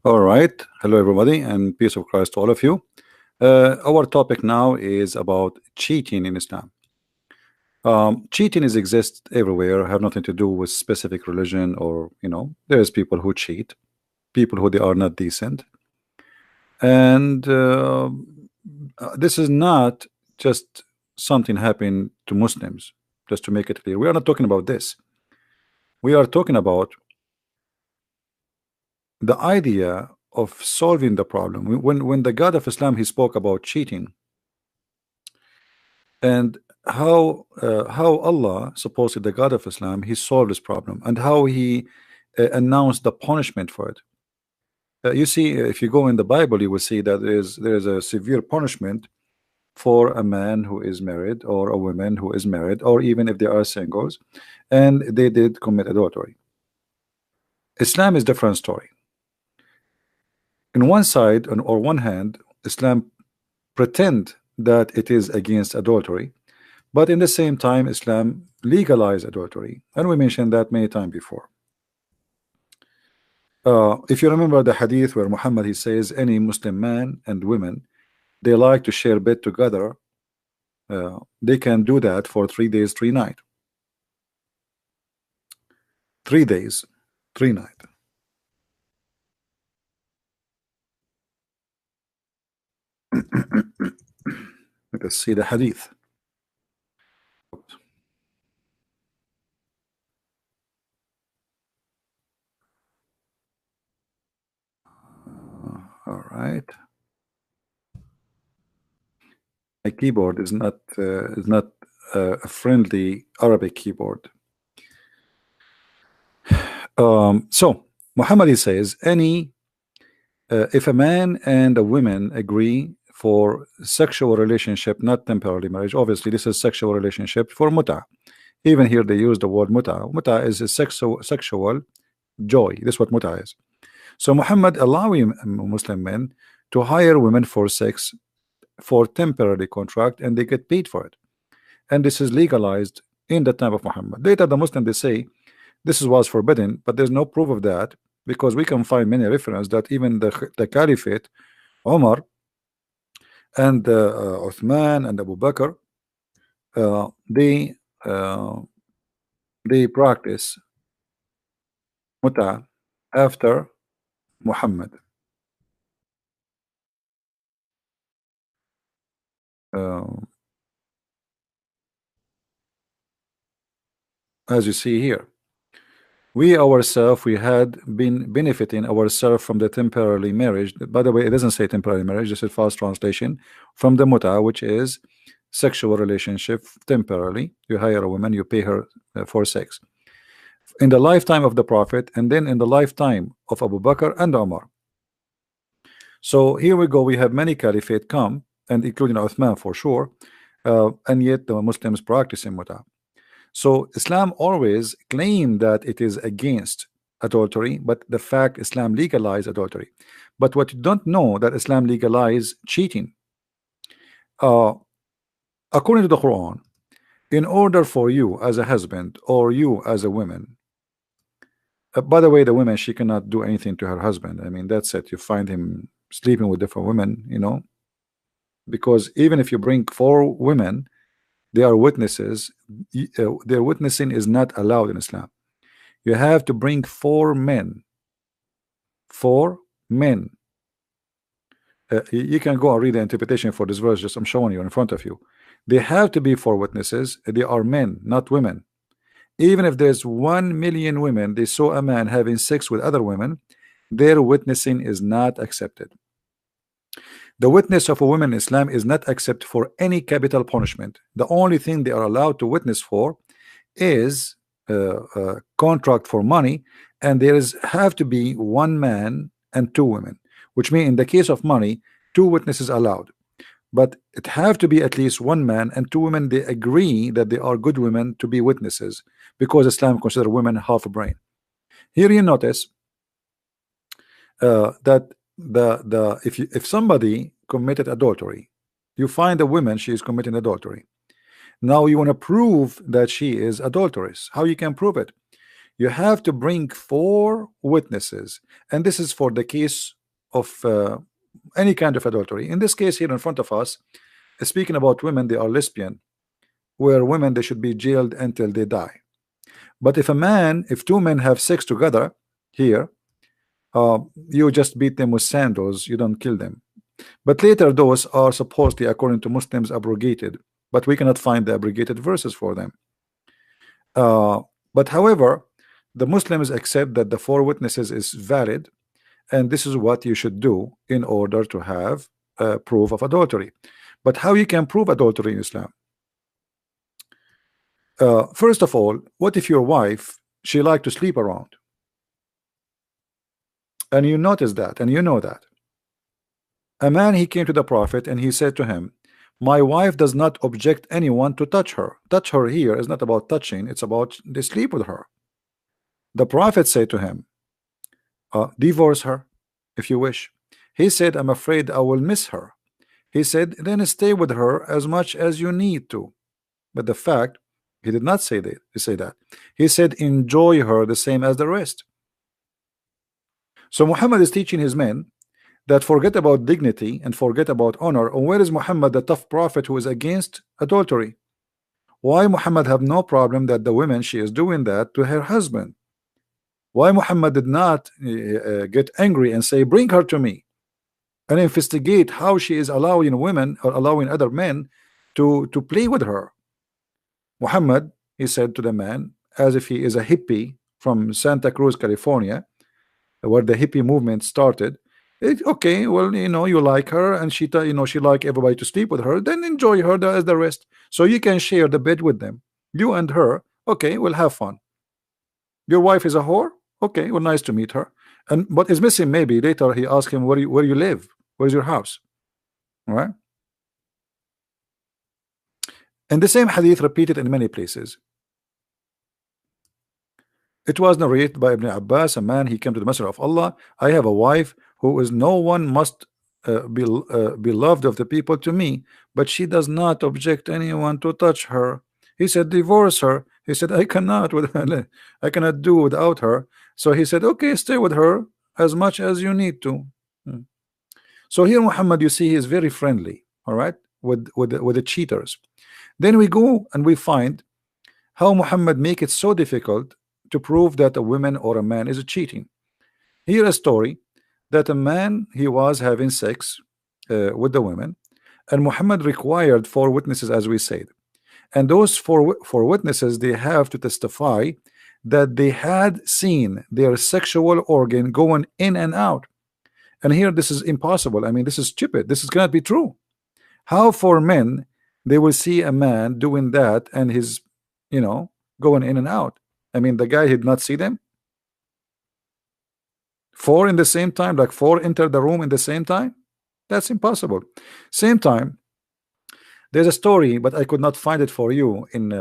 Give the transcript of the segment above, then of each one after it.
All right. Hello, everybody, and peace of Christ to all of you. Our topic now is about cheating in Islam. Cheating exists everywhere, have nothing to do with specific religion, or there's people who cheat, people who they are not decent, and this is not just something happening to Muslims. Just to make it clear, we are not talking about this. We are talking about the idea of solving the problem. When the God of Islam, he spoke about cheating and how Allah, supposedly the God of Islam, he solved this problem, and how he announced the punishment for it. You see, if you go in the Bible, you will see that there is a severe punishment for a man who is married, or a woman who is married, or even if they are singles and they did commit adultery. Islam is different story. In one side, or one hand, Islam pretend that it is against adultery, but in the same time Islam legalized adultery, and we mentioned that many times before. If you remember the hadith where Muhammad, he says any Muslim man and women, they like to share bed together, they can do that for 3 days 3 nights. 3 days 3 nights. Let us see the hadith. All right. My keyboard is not a friendly Arabic keyboard. So Muhammad, he says if a man and a woman agree for sexual relationship, not temporary marriage, obviously this is sexual relationship for muta. Even here they use the word muta. Muta is a sexual joy. This is what muta is. So Muhammad allowing Muslim men to hire women for sex for temporary contract, and they get paid for it, and this is legalized in the time of Muhammad. Later the Muslim, they say this was forbidden, but there's no proof of that, because we can find many references that even the Caliphate, Omar and Uthman and Abu Bakr, they practice muta after Muhammad. As you see here, we ourselves, we had been benefiting ourselves from the temporary marriage. By the way, it doesn't say temporary marriage, this is fast translation from the muta, which is sexual relationship temporarily. You hire a woman, you pay her for sex in the lifetime of the Prophet, and then in the lifetime of Abu Bakr and Umar. So here we go, we have many caliphate come, and including Uthman for sure, and yet the Muslims practicing muta. So Islam always claimed that it is against adultery, but the fact Islam legalized adultery. But what you don't know, that Islam legalized cheating. According to the Quran, in order for you as a husband, or you as a woman, by the way, the woman, she cannot do anything to her husband. I mean, that's it. You find him sleeping with different women, because even if you bring 4 women, they are witnesses, their witnessing is not allowed in Islam. You have to bring 4 men. 4 men. You can go and read the interpretation for this verse, just I'm showing you in front of you. They have to be 4 witnesses. They are men, not women. Even if there's 1 million women, they saw a man having sex with other women, their witnessing is not accepted. The witness of a woman in Islam is not accepted for any capital punishment. The only thing they are allowed to witness for is a contract for money, and there have to be 1 man and 2 women, which means in the case of money, 2 witnesses allowed, but it have to be at least 1 man and 2 women. They agree that they are good women to be witnesses, because Islam consider women half a brain. Here you notice that if somebody committed adultery, you find a woman, she is committing adultery. Now you want to prove that she is adulteress. How you can prove it? You have to bring 4 witnesses, and this is for the case of any kind of adultery. In this case here in front of us, speaking about women, they are lesbian, where women they should be jailed until they die. But if 2 men have sex together here, you just beat them with sandals, you don't kill them. But later those are supposedly, according to Muslims, abrogated, but we cannot find the abrogated verses for them. But however, the Muslims accept that the 4 witnesses is valid, and this is what you should do in order to have proof of adultery. But how you can prove adultery in Islam? First of all, what if your wife, she like to sleep around, and you notice that, and you know that? A man, he came to the Prophet and he said to him, my wife does not object anyone to touch her. Touch her here is not about touching, it's about they sleep with her. The Prophet said to him, divorce her if you wish. He said, I'm afraid I will miss her. He said, then stay with her as much as you need to. But the fact, he did not say that. He said, enjoy her the same as the rest. So Muhammad is teaching his men that forget about dignity and forget about honor. And where is Muhammad, the tough prophet who is against adultery? Why Muhammad have no problem that the woman, she is doing that to her husband? Why Muhammad did not get angry and say, bring her to me, and investigate how she is allowing women or allowing other men to play with her? Muhammad, he said to the man, as if he is a hippie from Santa Cruz, California, where the hippie movement started. Okay, well, you like her, and she like everybody to sleep with her, then enjoy her as the rest, so you can share the bed with them, you and her. Okay, we'll have fun. Your wife is a whore. Okay, well, nice to meet her. And what is missing, maybe later he asked him, where you live, where's your house? All right. And the same hadith repeated in many places. It was narrated by Ibn Abbas, a man, he came to the Messenger of Allah. I have a wife who is no one must be loved of the people to me, but she does not object anyone to touch her. He said, divorce her. He said, I cannot do without her. So he said, okay, stay with her as much as you need to. So here Muhammad, you see, he is very friendly, all right, with the cheaters. Then we go and we find how Muhammad make it so difficult to prove that a woman or a man is cheating. Here a story that a man, he was having sex with the women, and Muhammad required 4 witnesses, as we said, and those four witnesses, they have to testify that they had seen their sexual organ going in and out. And here this is impossible. I mean, this is stupid. This cannot be true. How 4 men they will see a man doing that and his going in and out? I mean, the guy did not see them. 4 in the same time, like 4 enter the room in the same time. That's impossible. Same time, there's a story, but I could not find it for you in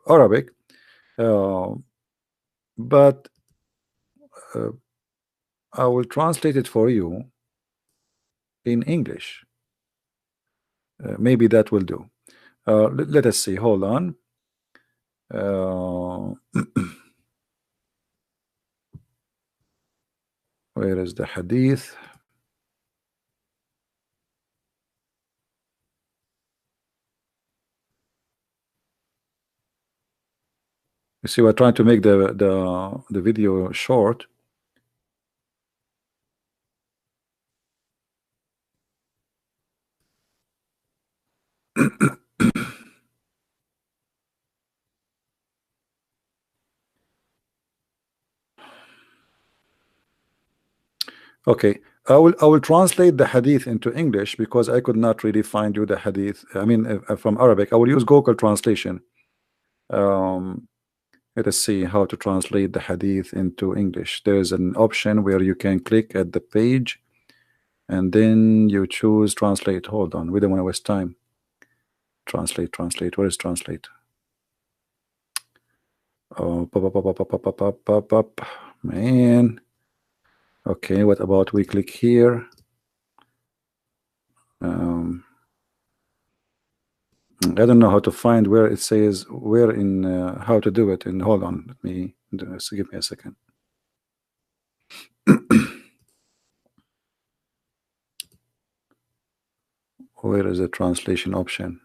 Arabic, but I will translate it for you in English. Maybe that will do. Let us see. Hold on. Where is the hadith? You see, we're trying to make the video short. Okay, I will translate the hadith into English because I could not really find you the hadith. I mean, from Arabic. I will use Google translation. Let us see how to translate the hadith into English. There is an option where you can click at the page and then you choose translate. Hold on, we don't want to waste time. Translate. Where is translate? Oh, pop, man. Okay, what about we click here? I don't know how to find where it says where in how to do it. And hold on, let me do this. Give me a second. Where is the translation option?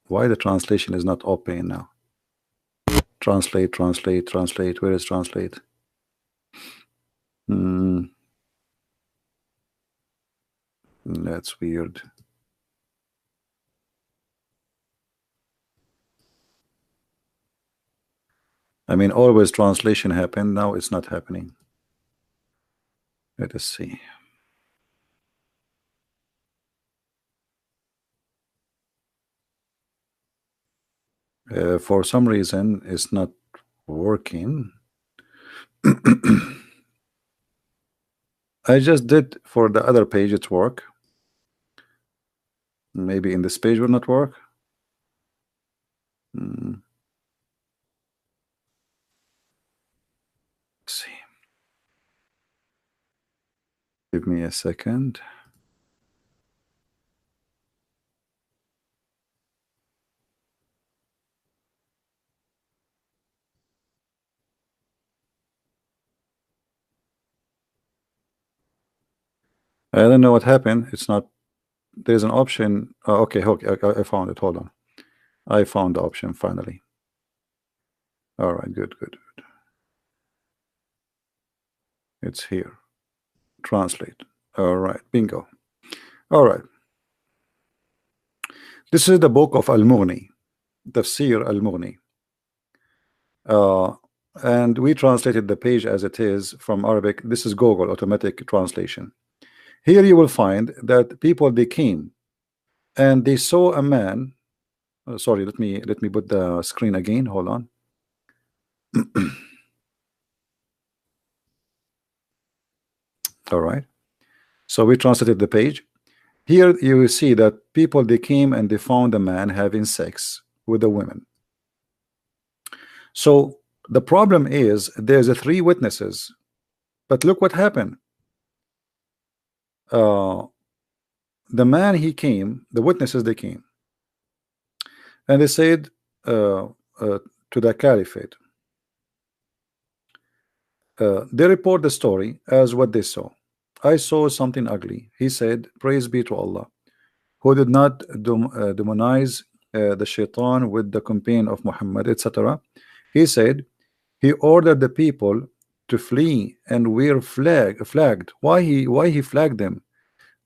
Why the translation is not open now? Translate, translate, translate. Where is translate? That's weird. I mean, always translation happen. Now it's not happening. Let us see. For some reason, it's not working. I just did for the other page, it work. Maybe in this page will not work. Let's see. Give me a second. I don't know what happened. It's not. There's an option. Oh, okay, I found it. Hold on. I found the option finally. All right, good. It's here. Translate. All right, bingo. All right. This is the book of Al-Mughni, Tafsir Al-Mughni. And we translated the page as it is from Arabic. This is Google automatic translation. Here you will find that people, they came and they saw a man. Sorry, let me put the screen again. Hold on. All right. So we translated the page. Here you will see that people, they came and they found a man having sex with a woman. So the problem is there's a 3 witnesses, but look what happened. The man, he came, the witnesses, they came and they said to the caliphate, they report the story as what they saw. I saw something ugly. He said, praise be to Allah, who did not demonize the shaitan with the companion of Muhammad, etc. He said he ordered the people to flee and wear flagged. Why he flagged them?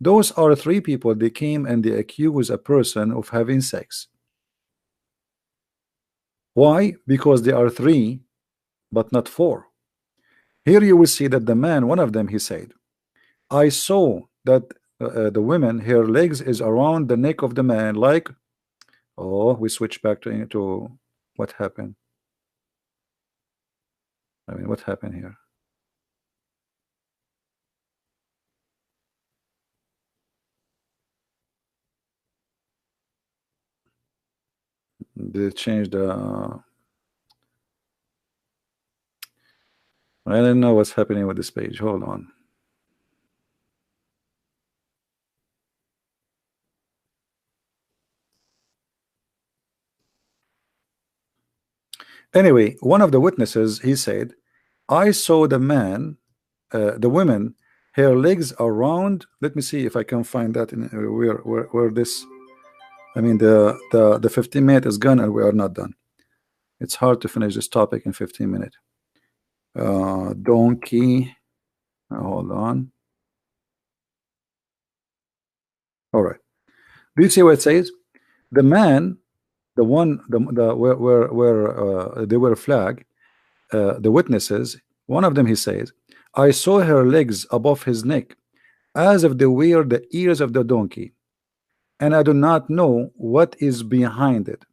Those are 3 people. They came and they accuse a person of having sex. Why? Because they are 3 but not 4. Here you will see that the man, one of them, he said, I saw that the woman, her legs is around the neck of the man, like, oh, we switch back to what happened. I mean, what happened here? They changed the I don't know what's happening with this page. Hold on. Anyway, one of the witnesses, he said, I saw the man, the woman, her legs around. Let me see if I can find that in where this. I mean, the 15 minute is gone and we are not done. It's hard to finish this topic in 15 minutes. Donkey. Hold on. All right. Do you see what it says? The man, the one, the where they were flagged, the witnesses. One of them, he says, I saw her legs above his neck, as if they were the ears of the donkey, and I do not know what is behind it.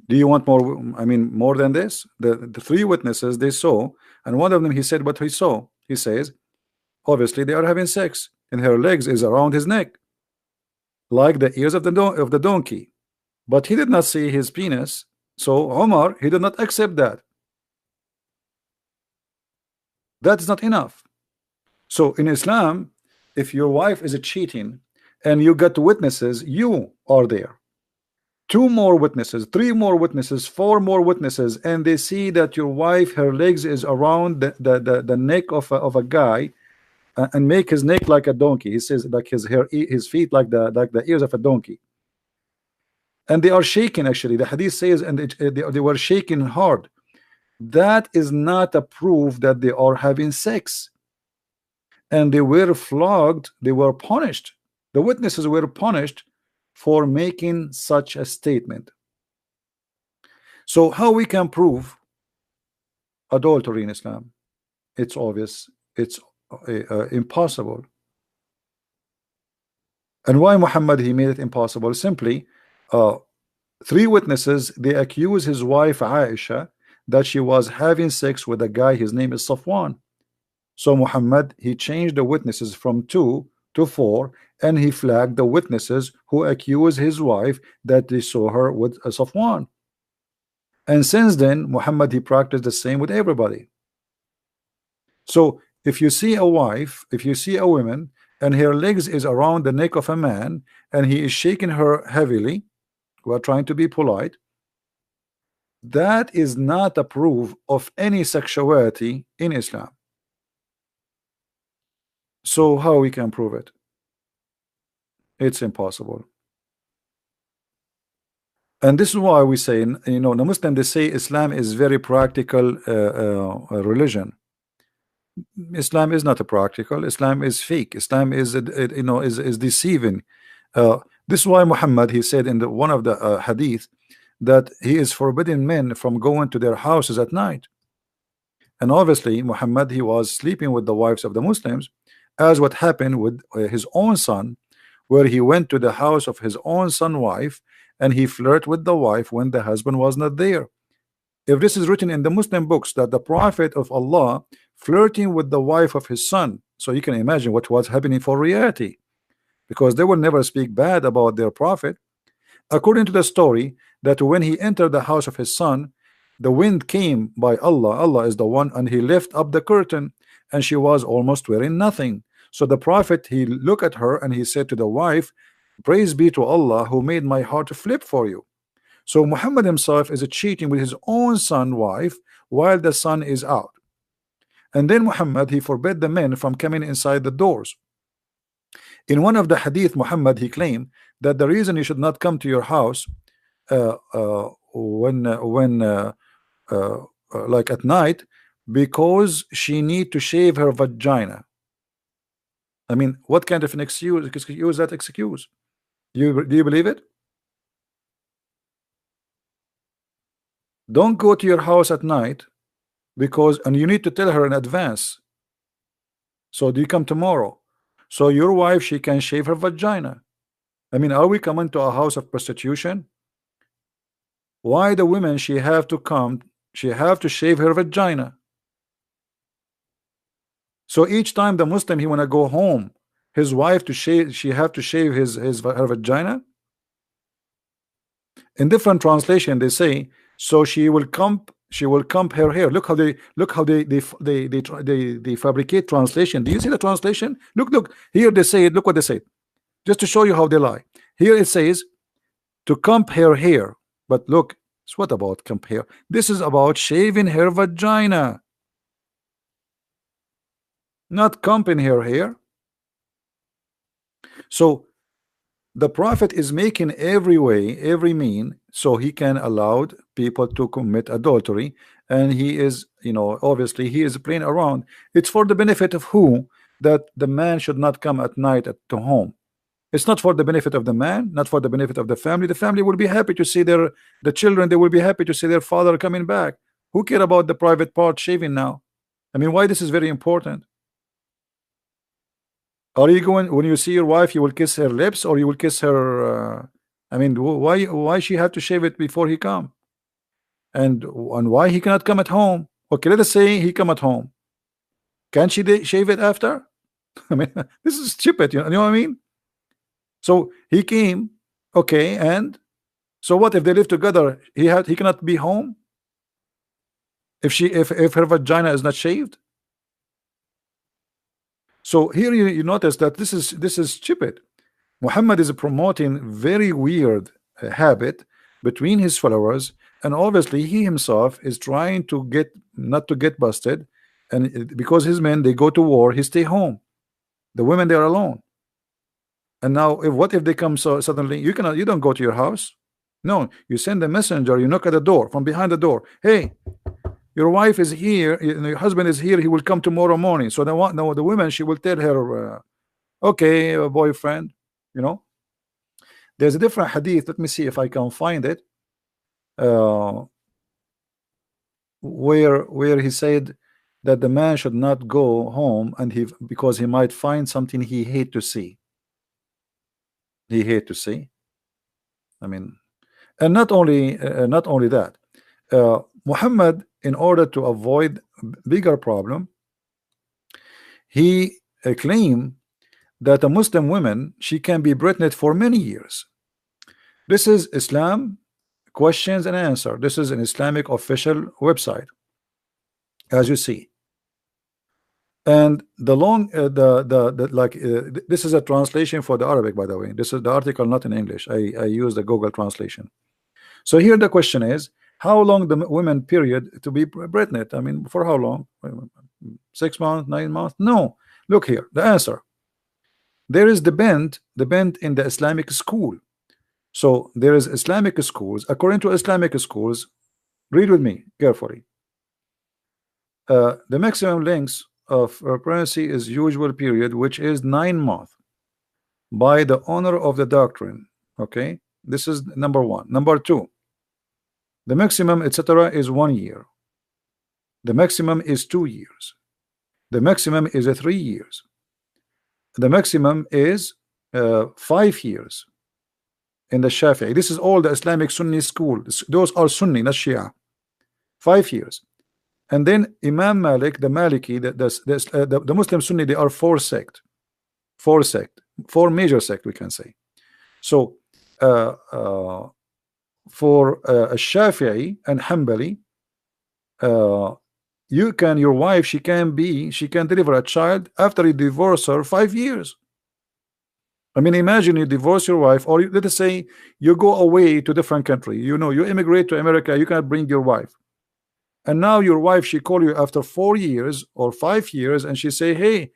Do you want more? I mean, more than this? The 3 witnesses, they saw, and one of them, he said what he saw. He says, obviously they are having sex, and her legs is around his neck, like the ears of the donkey. But he did not see his penis. So Omar, he did not accept that. That is not enough. So in Islam, if your wife is cheating and you got witnesses, you are there. two more witnesses, three more witnesses, four more witnesses, and they see that your wife, her legs is around the neck of a guy, and make his neck like a donkey. He says like his feet like the ears of a donkey, and they are shaking. Actually, the hadith says, and they were shaking hard. That is not a proof that they are having sex, and they were flogged. They were punished. The witnesses were punished for making such a statement. So how we can prove adultery in Islam? It's obvious. It's impossible. And why Muhammad he made it impossible? Simply, three witnesses, they accuse his wife Aisha that she was having sex with a guy, his name is Safwan. So Muhammad he changed the witnesses from 2 to 4, and he flagged the witnesses who accuse his wife that they saw her with Safwan. And since then Muhammad he practiced the same with everybody. So if you see a wife, if you see a woman, and her legs is around the neck of a man, and he is shaking her heavily, we are trying to be polite, that is not a proof of any sexuality in Islam. So how we can prove it? It's impossible. And this is why we say, you know, the Muslim, they say Islam is very practical religion. Islam is not a practical. Islam is fake. Islam is you know, is deceiving. This is why Muhammad he said in one of the hadith that he is forbidding men from going to their houses at night. And obviously Muhammad he was sleeping with the wives of the Muslims, as what happened with his own son, where he went to the house of his own son wife, and he flirted with the wife when the husband was not there. If this is written in the Muslim books that the Prophet of Allah flirting with the wife of his son, so you can imagine what was happening for reality, because they will never speak bad about their prophet. According to the story, that when he entered the house of his son, the wind came by Allah, Allah is the one, and he lifted up the curtain, and she was almost wearing nothing. So the prophet he looked at her and he said to the wife, praise be to Allah who made my heart flip for you. So Muhammad himself is cheating with his own son wife while the son is out. And then Muhammad he forbid the men from coming inside the doors. In one of the hadith, Muhammad he claimed that the reason you should not come to your house when like at night, because she need to shave her vagina. I mean, what kind of an excuse that excuse? Do you believe it? Don't go to your house at night because, and you need to tell her in advance. So do you come tomorrow? So your wife, she can shave her vagina. I mean, are we coming to a house of prostitution? Why the women she have to come, she have to shave her vagina? So each time the Muslim he wanna go home, his wife to shave, she have to shave her vagina. In different translation they say, so she will comb her hair. Look how they fabricate translation. Do you see the translation? Look here, they say it. Look what they say, just to show you how they lie. Here it says to comb her hair, but look, it's what about comb hair? This is about shaving her vagina, not combing her hair. So the Prophet is making every way, every mean, so he can allow people to commit adultery, and he is, you know, obviously he is playing around. It's for the benefit of who? That the man should not come at night to home. It's not for the benefit of the man, not for the benefit of the family. The family will be happy to see the children, they will be happy to see their father coming back. Who care about the private part shaving now? I mean, why this is very important? Are you going, when you see your wife, you will kiss her lips, or you will kiss her? I mean, why she had to shave it before he come, and why he cannot come at home? Okay, let us say he come at home. Can she shave it after? I mean, this is stupid. You know what I mean? So he came, okay, and so what if they live together? He cannot be home if her vagina is not shaved. So here you notice that this is stupid. Muhammad is promoting very weird habit between his followers, and obviously he himself is trying to get not to get busted, and because his men they go to war, he stay home. The women they are alone. And now, if what if they come so suddenly? You don't go to your house. No, you send a messenger. You knock at the door from behind the door. Hey, your wife is here. Your husband is here. He will come tomorrow morning. So the woman she will tell her, okay, boyfriend. You know, there's a different hadith. Let me see if I can find it. Where he said that the man should not go home and because he might find something he hate to see. He hate to see. I mean, and not only that, Muhammad, in order to avoid bigger problem, he claimed that a Muslim woman she can be pregnant for many years. This is Islam questions and answer. This is an Islamic official website, as you see. And the long this is a translation for the Arabic, by the way. This is the article not in English. I use the Google translation. So here the question is, how long the women period to be pregnant? I mean, for how long? 6 months, 9 months? No. Look here, the answer. There is the bend in the Islamic school. So there is Islamic schools. According to Islamic schools, read with me carefully. The maximum length of pregnancy is usual period, which is 9 months by the owner of the doctrine. Okay, this is number one. Number two, the maximum etc. is 1 year. The maximum is 2 years. The maximum is 3 years. The maximum is 5 years in the Shafi'i. This is all the Islamic Sunni school. Those are Sunni, not Shia. 5 years. And then Imam Malik, the Maliki, the Muslim Sunni, they are four major sect, we can say. So for a Shafi'i and Hanbali, your wife, she can deliver a child after you divorce her 5 years. I mean, imagine you divorce your wife, or let us say you go away to a different country. You immigrate to America, you cannot bring your wife. And now your wife, she call you after 4 years or 5 years, and she say, hey,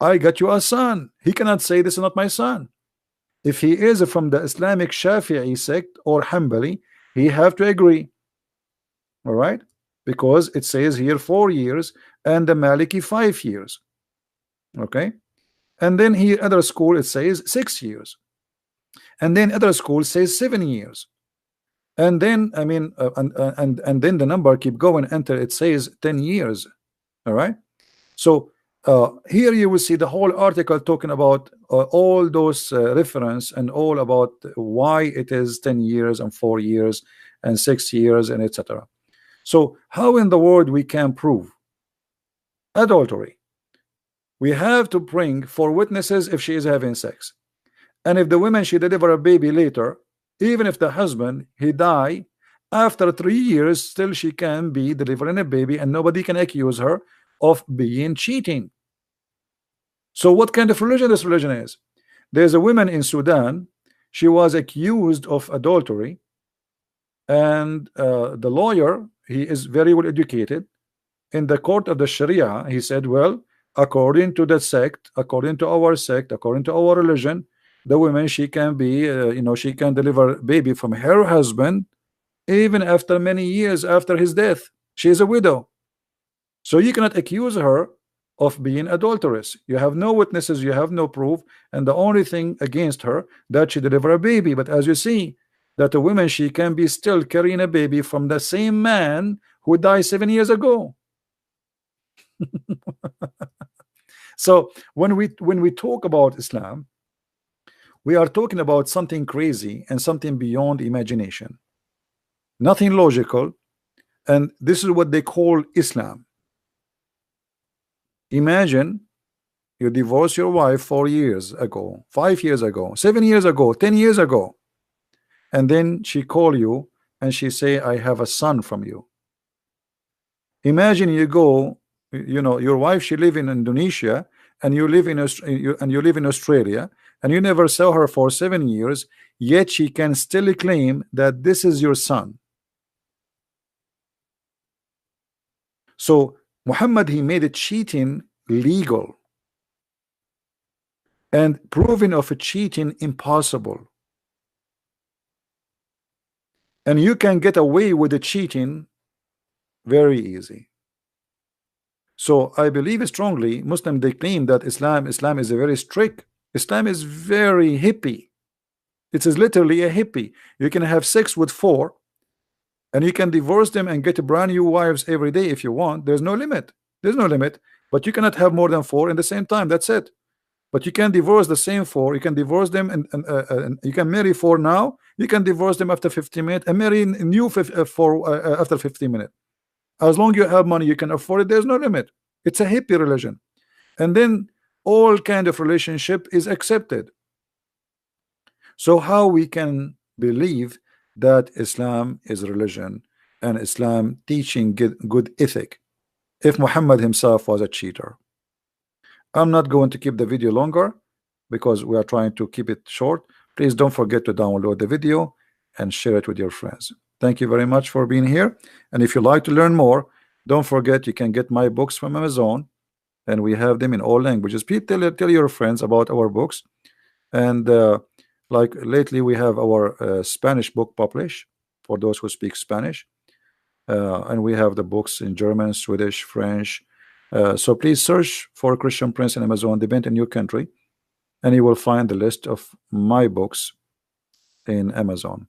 I got you a son. He cannot say this is not my son. If he is from the Islamic Shafi'i sect or Hanbali, he have to agree. All right? Because it says here 4 years and the Maliki 5 years. Okay? And then here other school it says 6 years. And then other school says 7 years. And then I mean and then the number keep going until it says 10 years. All right? So here you will see the whole article talking about all those reference and all about why it is 10 years and 4 years and 6 years and etc. So how in the world we can prove adultery? We have to bring 4 witnesses if she is having sex, and if the woman she deliver a baby later, even if the husband he die after 3 years, still she can be delivering a baby and nobody can accuse her of being cheating. So what kind of religion this religion is? There's a woman in Sudan, she was accused of adultery, and the lawyer, he is very well educated. In the court of the Sharia, he said, well, according to the sect, according to our sect, according to our religion, the woman she can be she can deliver baby from her husband even after many years after his death. She is a widow, so you cannot accuse her of being adulterous. You have no witnesses, you have no proof, and the only thing against her that she deliver a baby. But as you see, that a woman she can be still carrying a baby from the same man who died 7 years ago. So when we talk about Islam, we are talking about something crazy and something beyond imagination, nothing logical, and this is what they call Islam. Imagine you divorce your wife 4 years ago, 5 years ago, 7 years ago, 10 years ago, and then she call you and she say, I have a son from you. Imagine you go, your wife, she live in Indonesia and you live in Australia, and you never saw her for 7 years, yet she can still claim that this is your son. So Muhammad, he made it cheating legal and proving of a cheating impossible. And you can get away with the cheating very easy. So I believe strongly Muslims, they claim that Islam is a very strict. Islam is very hippie. It is literally a hippie. You can have sex with 4 and you can divorce them and get brand new wives every day if you want. There's no limit. There's no limit. But you cannot have more than 4 in the same time. That's it. But you can divorce the same 4. You can divorce them and you can marry 4 now. You can divorce them after 15 minutes and marry new 4 after 15 minutes. As long as you have money, you can afford it. There's no limit. It's a hippie religion. And then all kind of relationship is accepted. So how we can believe that Islam is a religion and Islam teaching good ethic if Muhammad himself was a cheater? I'm not going to keep the video longer because we are trying to keep it short. Please don't forget to download the video and share it with your friends. Thank you very much for being here. And if you like to learn more, don't forget you can get my books from Amazon, and we have them in all languages. Please tell your friends about our books. And like lately we have our Spanish book published for those who speak Spanish, and we have the books in German, Swedish, French. So please search for Christian Prince in Amazon, depend in your country, and you will find the list of my books in Amazon.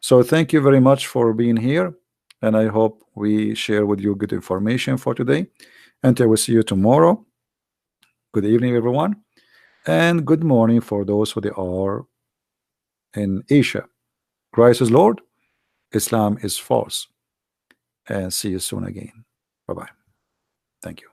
So thank you very much for being here, and I hope we share with you good information for today. Until we see you tomorrow, good evening everyone, and good morning for those who are in Asia. Christ is Lord, Islam is false, and see you soon again. Bye-bye. Thank you.